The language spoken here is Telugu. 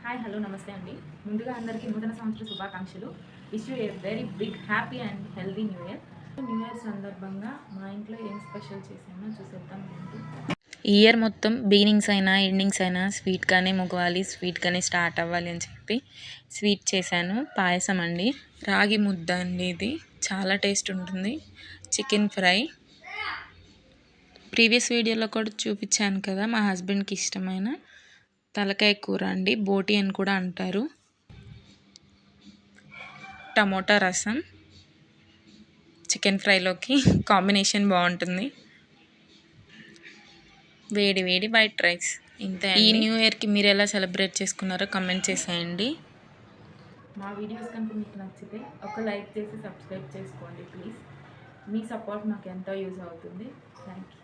హాయ్ హలో నమస్తే అండి. ముందుగా అందరికీ నూతన సంవత్సర శుభాకాంక్షలు. Wish you a very big happy and healthy new year. New year సందర్భంగా మా ఇంట్లో ఏం స్పెషల్ చేసామో చూసేద్దాం. ఈ ఇయర్ మొత్తం బిగినింగ్స్ అయినా ఎండింగ్స్ అయినా స్వీట్గానే మొగవాలి, స్వీట్గానే స్టార్ట్ అవ్వాలి అని చెప్పి స్వీట్ చేశాను. పాయసం అండి, రాగి ముద్ద అండి. ఇది చాలా టేస్ట్ ఉంటుంది. చికెన్ ఫ్రై ప్రీవియస్ వీడియోలో కూడా చూపించాను కదా, మా హస్బెండ్కి ఇష్టమైన తలకాయ కూర అండి, బోటి అని కూడా అంటారు. టమోటా రసం చికెన్ ఫ్రైలోకి కాంబినేషన్ బాగుంటుంది. వేడి వేడి వైట్ రైస్. ఇంతే. ఈ న్యూ ఇయర్కి మీరు ఎలా సెలబ్రేట్ చేసుకున్నారో కమెంట్ చేసేయండి. మా వీడియోస్ కనుక మీకు నచ్చితే ఒక లైక్ చేసి సబ్స్క్రైబ్ చేసుకోండి ప్లీజ్. మీ సపోర్ట్ మాకు ఎంతో యూజ్ అవుతుంది. Thank you.